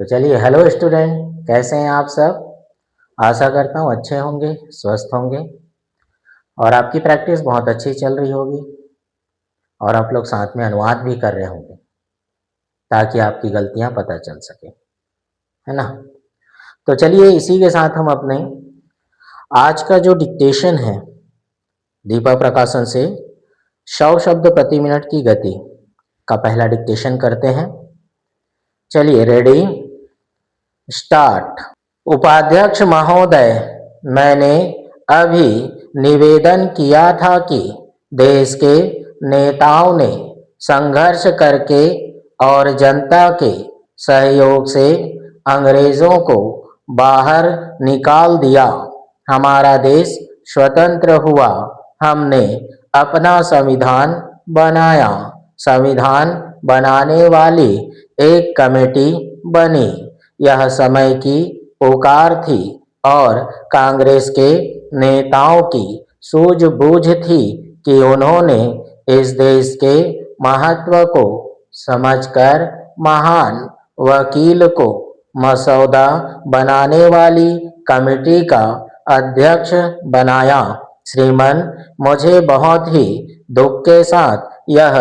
तो चलिए, hello student, कैसे हैं आप सब। आशा करता हूँ अच्छे होंगे, स्वस्थ होंगे और आपकी प्रैक्टिस बहुत अच्छी चल रही होगी और आप लोग साथ में अनुवाद भी कर रहे होंगे ताकि आपकी गलतियाँ पता चल सके, है ना। तो चलिए, इसी के साथ हम अपने आज का जो डिक्टेशन है दीपा प्रकाशन से 100 शब्द प्रति मिनट की गति का पहला डिक्टेशन करते हैं। चलिए, रेडी, स्टार्ट। उपाध्यक्ष महोदय, मैंने अभी निवेदन किया था कि देश के नेताओं ने संघर्ष करके और जनता के सहयोग से अंग्रेजों को बाहर निकाल दिया। हमारा देश स्वतंत्र हुआ। हमने अपना संविधान बनाया। संविधान बनाने वाली एक कमेटी बनी। यह समय की पुकार थी और कांग्रेस के नेताओं की सूझबूझ थी कि उन्होंने इस देश के महत्व को समझकर महान वकील को मसौदा बनाने वाली कमेटी का अध्यक्ष बनाया। श्रीमान, मुझे बहुत ही दुख के साथ यह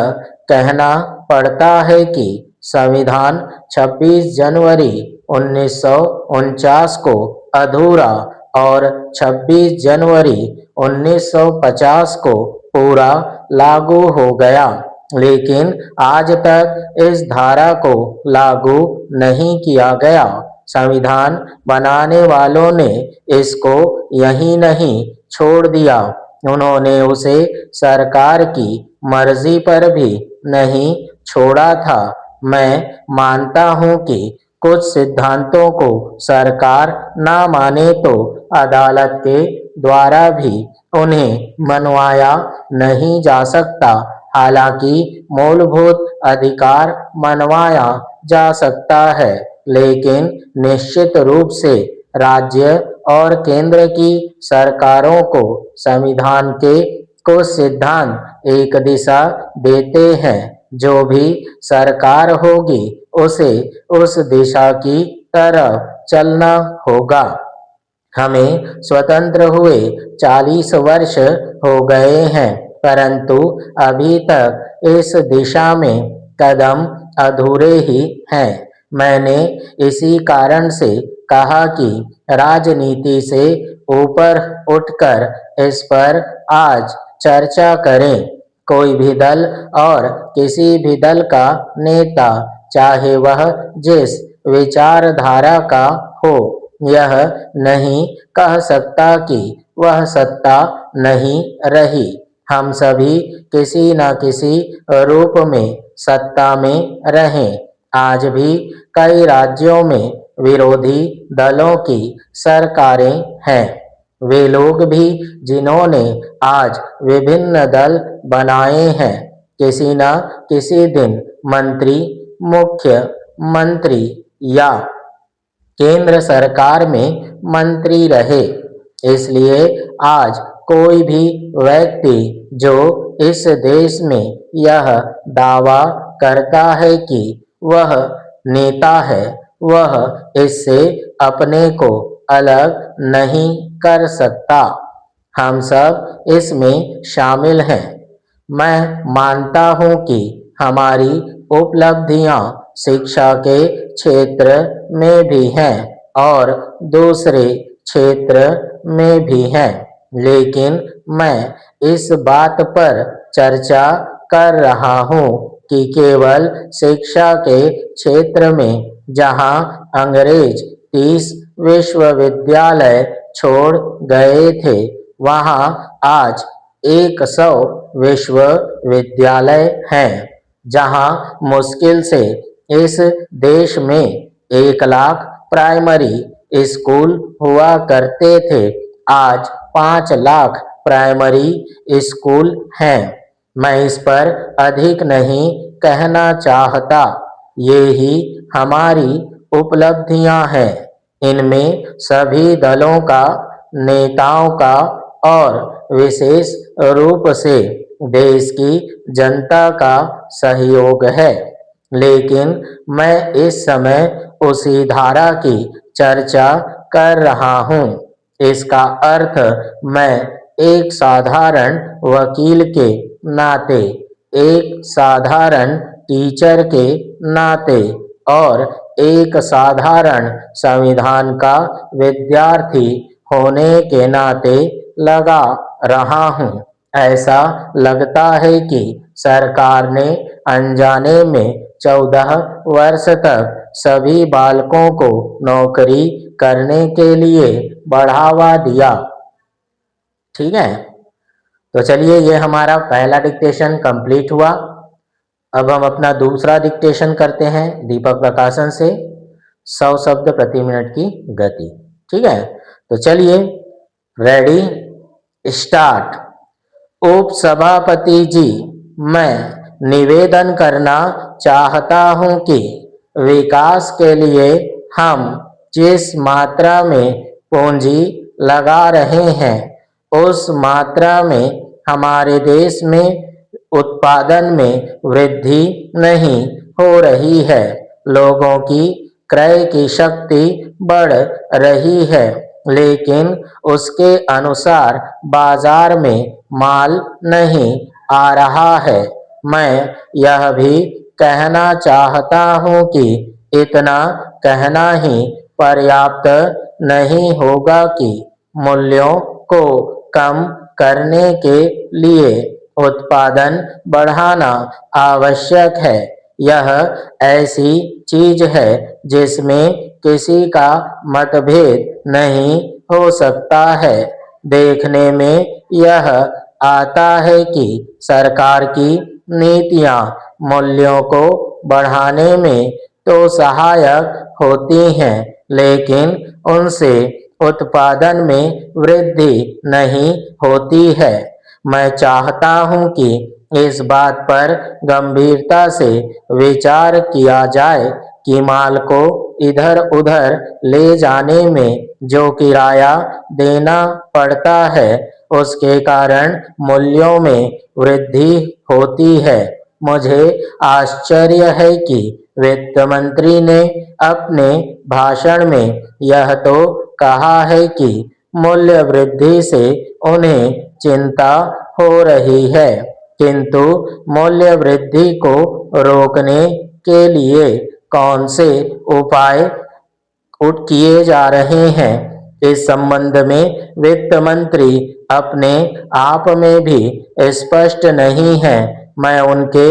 कहना पड़ता है कि संविधान 26 जनवरी 1949 को अधूरा और 26 जनवरी 1950 को पूरा लागू हो गया, लेकिन आज तक इस धारा को लागू नहीं किया गया। संविधान बनाने वालों ने इसको यहीं नहीं छोड़ दिया, उन्होंने उसे सरकार की मर्जी पर भी नहीं छोड़ा था। मैं मानता हूं कि कुछ सिद्धांतों को सरकार ना माने तो अदालत के द्वारा भी उन्हें मनवाया नहीं जा सकता। हालांकि मूलभूत अधिकार मनवाया जा सकता है, लेकिन निश्चित रूप से राज्य और केंद्र की सरकारों को संविधान के कुछ सिद्धांत एक दिशा देते हैं। जो भी सरकार होगी उसे उस दिशा की तरफ चलना होगा। हमें स्वतंत्र हुए 40 वर्ष हो गए हैं, परंतु अभी तक इस दिशा में कदम अधूरे ही हैं। मैंने इसी कारण से कहा कि राजनीति से ऊपर उठकर इस पर आज चर्चा करें। कोई भी दल और किसी भी दल का नेता, चाहे वह जिस विचारधारा का हो, यह नहीं कह सकता कि वह सत्ता नहीं रही। हम सभी किसी न किसी रूप में सत्ता में रहें। आज भी कई राज्यों में विरोधी दलों की सरकारें हैं। वे लोग भी जिन्होंने आज विभिन्न दल बनाए हैं, किसी न किसी दिन मंत्री, मुख्यमंत्री या केंद्र सरकार में मंत्री रहे। इसलिए आज कोई भी व्यक्ति जो इस देश में यह दावा करता है कि वह नेता है, वह इससे अपने को अलग नहीं कर सकता। हम सब इसमें शामिल हैं। मैं मानता हूं कि हमारी उपलब्धियां शिक्षा के क्षेत्र में भी हैं और दूसरे क्षेत्र में भी हैं, लेकिन मैं इस बात पर चर्चा कर रहा हूं कि केवल शिक्षा के क्षेत्र में जहां अंग्रेज 30 विश्वविद्यालय छोड़ गए थे, वहां आज 100 विश्वविद्यालय हैं। जहां मुश्किल से इस देश में 1 लाख प्राइमरी स्कूल हुआ करते थे, आज 5 लाख प्राइमरी स्कूल हैं। मैं इस पर अधिक नहीं कहना चाहता। ये ही हमारी उपलब्धियां हैं। इनमें सभी दलों का, नेताओं का और विशेष रूप से देश की जनता का सहयोग है। लेकिन मैं इस समय उसी धारा की चर्चा कर रहा हूँ। इसका अर्थ मैं एक साधारण वकील के नाते, एक साधारण टीचर के नाते और एक साधारण संविधान का विद्यार्थी होने के नाते लगा रहा हूँ। ऐसा लगता है कि सरकार ने अनजाने में 14 वर्ष तक सभी बालकों को नौकरी करने के लिए बढ़ावा दिया। ठीक है, तो चलिए ये हमारा पहला डिक्टेशन कंप्लीट हुआ। अब हम अपना दूसरा डिक्टेशन करते हैं दीपक प्रकाशन से 100 शब्द प्रति मिनट की गति। ठीक है, तो चलिए रेडी स्टार्ट। उपसभापति जी, मैं निवेदन करना चाहता हूं कि विकास के लिए हम जिस मात्रा में पूंजी लगा रहे हैं उस मात्रा में हमारे देश में उत्पादन में वृद्धि नहीं हो रही है। लोगों की क्रय की शक्ति बढ़ रही है, लेकिन उसके अनुसार बाजार में माल नहीं आ रहा है। मैं यह भी कहना चाहता हूं कि इतना कहना ही पर्याप्त नहीं होगा कि मूल्यों को कम करने के लिए उत्पादन बढ़ाना आवश्यक है। यह ऐसी चीज है जिसमें किसी का मतभेद नहीं हो सकता है। देखने में यह आता है कि सरकार की नीतियां मूल्यों को बढ़ाने में तो सहायक होती हैं, लेकिन उनसे उत्पादन में वृद्धि नहीं होती है। मैं चाहता हूं कि इस बात पर गंभीरता से विचार किया जाए कि माल को इधर उधर ले जाने में जो किराया देना पड़ता है उसके कारण मूल्यों में वृद्धि होती है। मुझे आश्चर्य है कि वित्त मंत्री ने अपने भाषण में यह तो कहा है कि मूल्य वृद्धि से उन्हें चिंता हो रही है, किंतु मूल्य वृद्धि को रोकने के लिए कौन से उपाय किए जा रहे हैं, इस संबंध में वित्त मंत्री अपने आप में भी स्पष्ट नहीं है। मैं उनके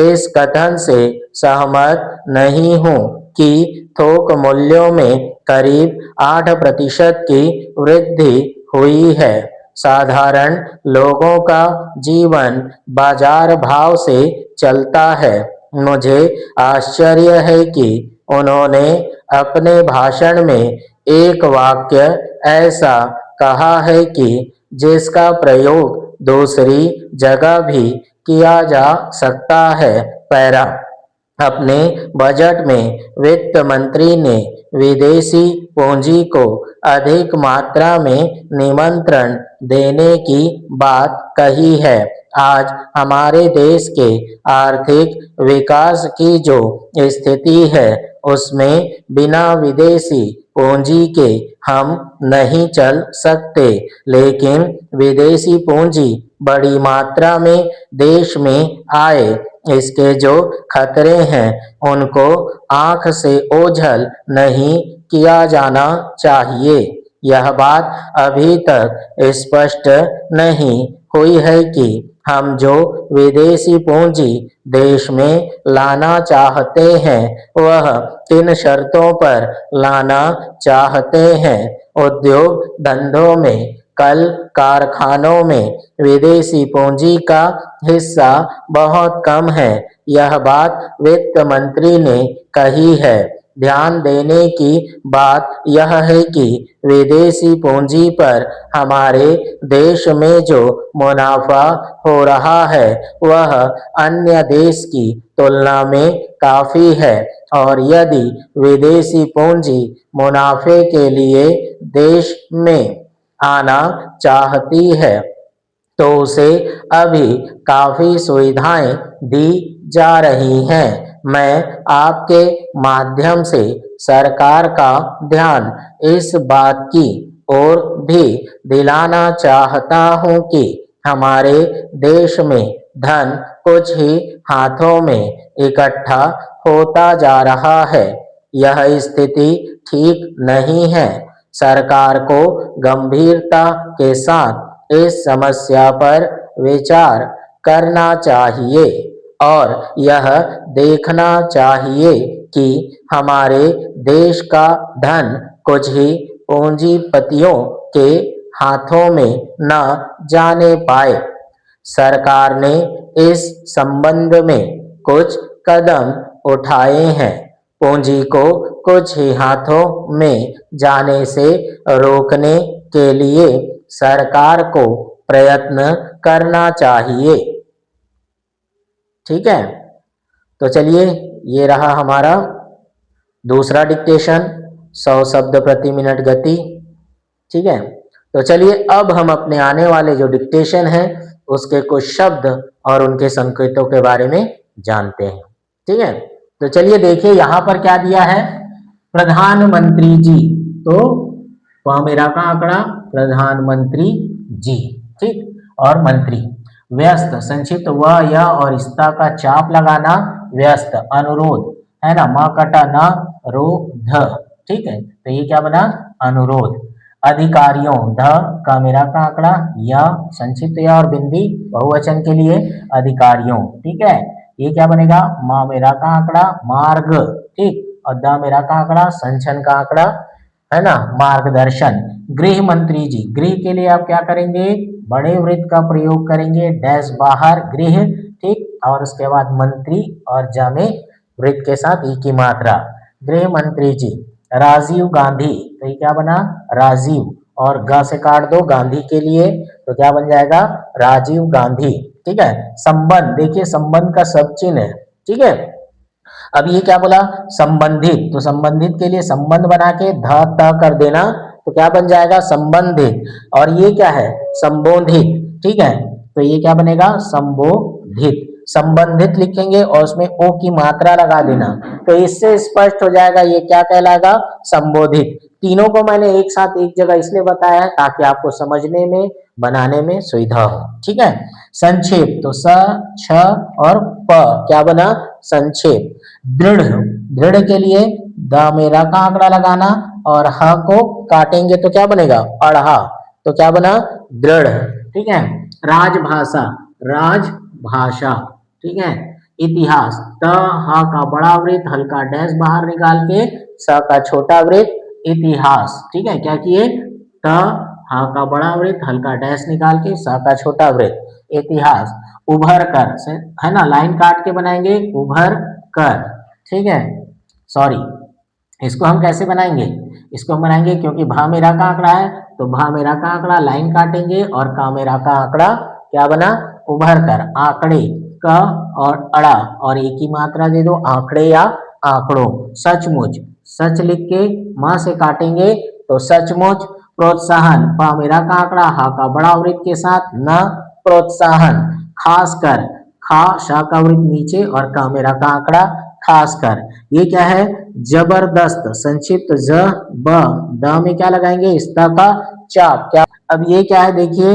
इस कथन से सहमत नहीं हूं कि थोक मूल्यों में करीब 8% की वृद्धि हुई है। साधारण लोगों का जीवन बाजार भाव से चलता है। मुझे आश्चर्य है कि उन्होंने अपने भाषण में एक वाक्य ऐसा कहा है कि जिसका प्रयोग दूसरी जगह भी किया जा सकता है। पैरा अपने बजट में वित्त मंत्री ने विदेशी पूंजी को अधिक मात्रा में निमंत्रण देने की बात कही है। आज हमारे देश के आर्थिक विकास की जो स्थिति है उसमें बिना विदेशी पूंजी के हम नहीं चल सकते, लेकिन विदेशी पूंजी बड़ी मात्रा में देश में आए इसके जो खतरे हैं उनको आंख से ओझल नहीं किया जाना चाहिए। यह बात अभी तक स्पष्ट नहीं हुई है कि हम जो विदेशी पूंजी देश में लाना चाहते हैं वह किन शर्तों पर लाना चाहते हैं। उद्योग धंधों में, कल कारखानों में विदेशी पूंजी का हिस्सा बहुत कम है। यह बात वित्त मंत्री ने कही है। ध्यान देने की बात यह है कि विदेशी पूंजी पर हमारे देश में जो मुनाफा हो रहा है वह अन्य देश की तुलना में काफी है, और यदि विदेशी पूंजी मुनाफे के लिए देश में आना चाहती है तो उसे अभी काफी सुविधाएं दी जा रही हैं। मैं आपके माध्यम से सरकार का ध्यान इस बात की ओर भी दिलाना चाहता हूं कि हमारे देश में धन कुछ ही हाथों में इकट्ठा होता जा रहा है। यह स्थिति ठीक नहीं है। सरकार को गंभीरता के साथ इस समस्या पर विचार करना चाहिए और यह देखना चाहिए कि हमारे देश का धन कुछ ही पूंजीपतियों के हाथों में न जाने पाए। सरकार ने इस संबंध में कुछ कदम उठाए हैं। पूंजी को कुछ ही हाथों में जाने से रोकने के लिए सरकार को प्रयत्न करना चाहिए। ठीक है, तो चलिए ये रहा हमारा दूसरा डिक्टेशन, 100 शब्द प्रति मिनट गति। ठीक है, तो चलिए अब हम अपने आने वाले जो डिक्टेशन है उसके कुछ शब्द और उनके संकेतों के बारे में जानते हैं। ठीक है, तो चलिए देखिए यहाँ पर क्या दिया है, प्रधानमंत्री जी। तो वह मेरा का आंकड़ा प्रधानमंत्री जी। ठीक, और मंत्री। व्यस्त, संक्षिप्त व या और इस्ता का चाप लगाना, व्यस्त। अनुरोध है ना, माँ कटा ना रो ध। ठीक है, तो ये क्या बना, अनुरोध। अधिकारियों, ध का मेरा का आंकड़ा या, संक्षिप्त या और बिंदी बहुवचन के लिए अधिकारियों। ठीक है, ये क्या बनेगा, माँ मेरा का आंकड़ा मार्ग। ठीक, और द मेरा का आंकड़ा संचन का आंकड़ा है ना, मार्गदर्शन। गृह मंत्री जी, गृह के लिए आप क्या करेंगे, बड़े वृत्त का प्रयोग करेंगे, डैश बाहर गृह। ठीक, और उसके बाद मंत्री और ज में वृत्त के साथ ई की मात्रा, गृह मंत्री जी। राजीव गांधी, तो ये क्या बना, राजीव, और ग से काट दो गांधी के लिए, तो क्या बन जाएगा, राजीव गांधी। ठीक है, संबंध, देखिए संबंध का सब चिन्ह है। ठीक है, अब ये क्या बोला, संबंधित, तो संबंधित के लिए संबंध बना के ध त कर देना, तो क्या बन जाएगा, संबंधित। और ये क्या है, संबोधित। ठीक है, तो ये क्या बनेगा, संबोधित। संबंधित लिखेंगे और उसमें ओ की मात्रा लगा देना, तो इससे स्पष्ट हो जाएगा ये क्या कहलाएगा, संबोधित। तीनों को मैंने एक साथ एक जगह इसलिए बताया है ताकि आपको समझने में बनाने में सुविधा हो। ठीक है, संक्षेप, तो स छ और प क्या बना, संक्षेप। दृढ़, दृढ़ के लिए द मेरा का आंकड़ा लगाना और ह को काटेंगे तो क्या बनेगा, अढ़ा, तो क्या बना, दृढ़। ठीक है, राजभाषा, राजभाषा। ठीक है, इतिहास, त ह का बड़ा वृत्त हल्का डैश बाहर निकाल के स का छोटा वृत्त, इतिहास। ठीक है, क्या किए, त ह का बड़ा वृत्त हल्का डैश निकाल के स का छोटा वृत्त, इतिहास। उभर कर, है ना, लाइन काट के बनाएंगे, उभर कर। ठीक है, सॉरी, इसको हम कैसे बनाएंगे, इसको हम बनाएंगे क्योंकि भा मेरा का आंकड़ा है, तो भा मेरा का आंकड़ा लाइन काटेंगे और का मेरा का आंकड़ा क्या बना, उभर कर। आंकड़े, क और अड़ा और एक ही मात्रा दे दो, आंकड़े या आंकड़ों। सचमुच, सच लिख के मां से काटेंगे तो सचमुच। प्रोत्साहन, पा मेरा का आंकड़ा हा का बड़ा वृत्त के साथ न, प्रोत्साहन। खासकर, खा शा का वृत्त नीचे और का मेरा का आंकड़ा खासकर। ये क्या है, जबरदस्त, संक्षिप्त ज ब, द में क्या लगाएंगे, इस्ता का चाप। क्या, अब ये क्या है देखिए,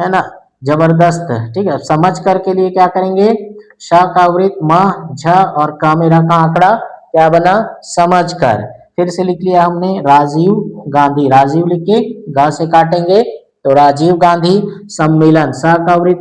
है ना, जबरदस्त। ठीक है, समझ कर के लिए क्या करेंगे, श का वृत्त म झ और का मेरा का आंकड़ा क्या बना, समझ कर। फिर से लिख लिया हमने, राजीव गांधी, राजीव लिख के ग से काटेंगे तो राजीव गांधी। सम्मेलन, स का वृत्त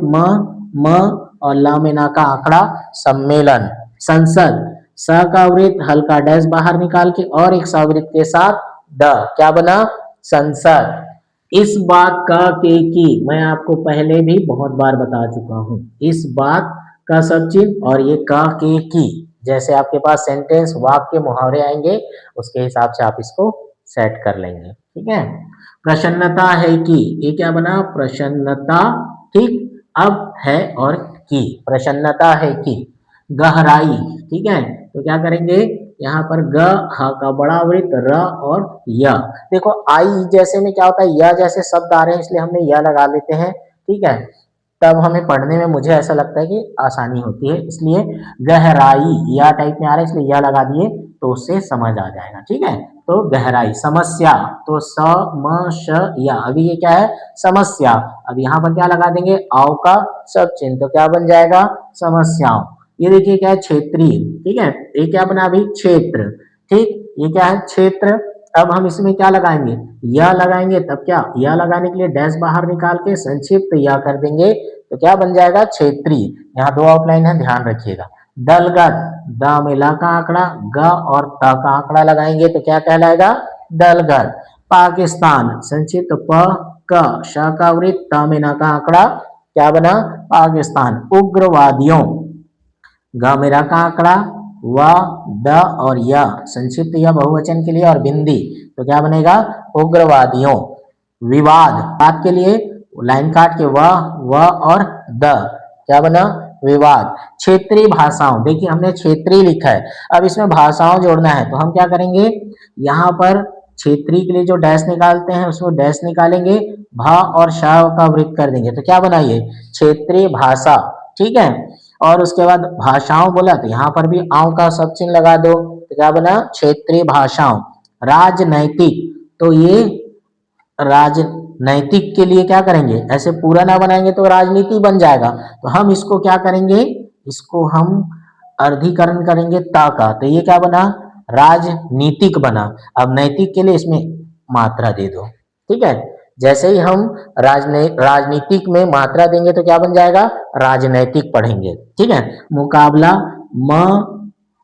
म और ला में ना का आंकड़ा, सम्मेलन। संसद, स का वृत्त हल्का डैश बाहर निकाल के और एक सवृत्त के साथ द, क्या बना, संसद। इस बात का के की मैं आपको पहले भी बहुत बार बता चुका हूं, इस बात का सब चिन्ह और ये का के की, जैसे आपके पास सेंटेंस वाक्य मुहावरे आएंगे उसके हिसाब से आप इसको सेट कर लेंगे। ठीक है, प्रसन्नता है कि, ये क्या बना, प्रसन्नता। ठीक, अब है और की, प्रसन्नता है कि। गहराई, ठीक है, तो क्या करेंगे, यहाँ पर ग ह का बड़ा वृत्त र और य। देखो आई जैसे में क्या होता है, य जैसे शब्द आ रहे हैं इसलिए हमने य लगा लेते हैं। ठीक है, तब हमें पढ़ने में मुझे ऐसा लगता है कि आसानी होती है, इसलिए गहराई या टाइप में आ रहा है इसलिए या लगा दिए तो उससे समझ आ जाएगा। ठीक है, तो गहराई। समस्या तो स म श या, अभी ये क्या है समस्या, अब यहाँ पर क्या लगा देंगे आव का सब चिन्ह, तो क्या बन जाएगा समस्याओं। ये देखिए क्या है क्षेत्रीय। ठीक है, ये क्या बना अभी क्षेत्र। ठीक, ये क्या है क्षेत्र। अब हम इसमें क्या लगाएंगे या लगाएंगे, तब क्या या लगाने के लिए डैश बाहर निकाल के संक्षिप्त या कर देंगे तो क्या बन जाएगा क्षेत्रीय। यहाँ दो ऑफलाइन है ध्यान रखिएगा। दलगत, द में ला का आंकड़ा, ग और त का आंकड़ा लगाएंगे तो क्या कहलाएगा दलगत। पाकिस्तान संक्षिप्त प क श का वृत्त, त में न का आंकड़ा, क्या बना पाकिस्तान। उग्रवादियों, ग मेरा का आंकड़ा, व द और य संक्षिप्त या बहुवचन के लिए और बिंदी तो क्या बनेगा उग्रवादियों। विवाद, बात के लिए लाइन काट के व और द क्या बना विवाद। क्षेत्रीय भाषाओं, देखिए हमने क्षेत्रीय लिखा है, अब इसमें भाषाओं जोड़ना है तो हम क्या करेंगे यहाँ पर क्षेत्रीय के लिए जो डैश निकालते हैं उसको डैश निकालेंगे, भा और शा का वृत्त कर देंगे तो क्या बनाइए क्षेत्रीय भाषा। ठीक है, और उसके बाद भाषाओं बोला तो यहाँ पर भी आव का सब चिन्ह लगा दो तो क्या बना क्षेत्रीय भाषाओं। राजनैतिक, तो ये राजनैतिक के लिए क्या करेंगे ऐसे पूरा ना बनाएंगे तो राजनीति बन जाएगा, तो हम इसको क्या करेंगे इसको हम अर्धीकरण करेंगे ता का, तो ये क्या बना राजनीतिक बना। अब नैतिक के लिए इसमें मात्रा दे दो। ठीक है, जैसे ही हम राजनीतिक में मात्रा देंगे तो क्या बन जाएगा राजनैतिक पढ़ेंगे। ठीक है, मुकाबला, म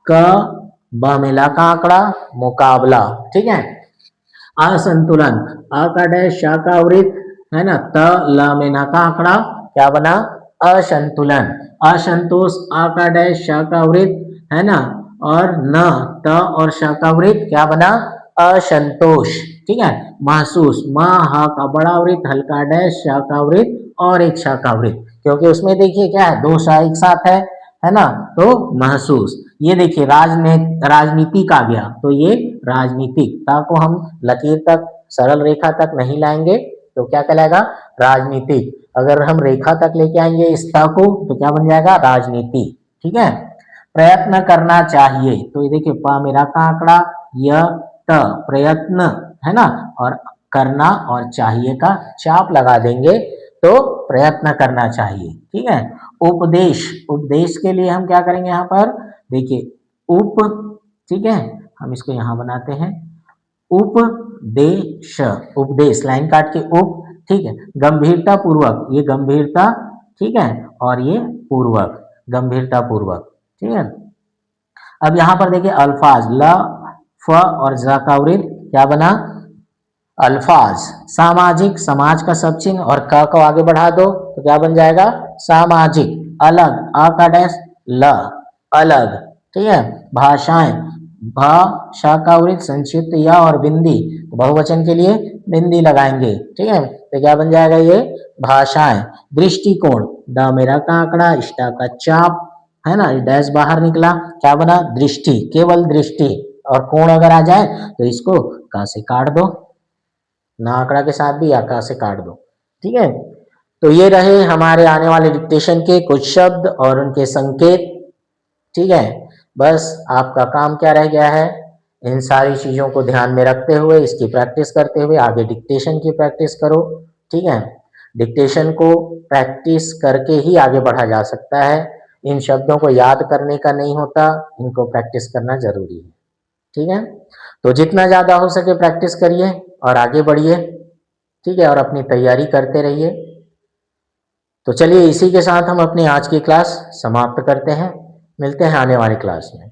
क ब मिला का आंकड़ा मुकाबला। ठीक है, असंतुलन, अ का डैश श का वृत्त है ना, त ल में न का आंकड़ा क्या बना असंतुलन। असंतोष, अ का डैश श का वृत्त है ना, और न त और श का वृत्त क्या बना असंतोष। ठीक है, महसूस, म ह का बड़ा वृत्त हल्का डैश श का वृत्त और एक श का वृत्त, क्योंकि उसमें देखिए क्या है दो श एक साथ है ना, तो महसूस। ये देखिए राजनीतिक आ गया तो ये राजनीतिक, ता को हम लकीर तक सरल रेखा तक नहीं लाएंगे तो क्या कहलाएगा राजनीतिक, अगर हम रेखा तक लेके आएंगे इस ता को तो क्या बन जाएगा राजनीति। ठीक है, प्रयत्न करना चाहिए, तो ये देखिए प मेरा का आंकड़ा, य त प्रयत्न है ना, और करना और चाहिए का चाप लगा देंगे तो प्रयत्न करना चाहिए। ठीक है, उपदेश, उपदेश के लिए हम क्या करेंगे यहाँ पर देखिए उप, ठीक है हम इसको यहाँ बनाते हैं उपदेश, उपदेश लाइन काट के उप। ठीक है, गंभीरता पूर्वक, ये गंभीरता ठीक है, और ये पूर्वक गंभीरता पूर्वक। ठीक है, अब यहाँ पर देखिए अल्फाज, ल फ और ज का वृत्त क्या बना अल्फाज। सामाजिक, समाज का सब चिन्ह और क को आगे बढ़ा दो तो क्या बन जाएगा सामाजिक। अलग, अ का डैश ल अलग। ठीक है, भाषाएं, भ श का वृत्त संक्षिप्त या और बिंदी, तो बहुवचन के लिए बिंदी लगाएंगे। ठीक है, तो क्या बन जाएगा ये भाषाएं। दृष्टिकोण, ड मेरा का आंकड़ा, इष्टा का चाप है ना, डैश बाहर निकला क्या बना दृष्टि, केवल दृष्टि, और कोण अगर आ जाए तो इसको का से काट दो, ना आंकड़ा के साथ भी आका से काट दो। ठीक है, तो ये रहे हमारे आने वाले डिक्टेशन के कुछ शब्द और उनके संकेत। ठीक है, बस आपका काम क्या रह गया है इन सारी चीजों को ध्यान में रखते हुए इसकी प्रैक्टिस करते हुए आगे डिक्टेशन की प्रैक्टिस करो। ठीक है, डिक्टेशन को प्रैक्टिस करके ही आगे बढ़ा जा सकता है, इन शब्दों को याद करने का नहीं होता, इनको प्रैक्टिस करना जरूरी है। ठीक है, तो जितना ज्यादा हो सके प्रैक्टिस करिए और आगे बढ़िए। ठीक है, और अपनी तैयारी करते रहिए। तो चलिए इसी के साथ हम अपनी आज की क्लास समाप्त करते हैं, मिलते हैं आने वाली क्लास में।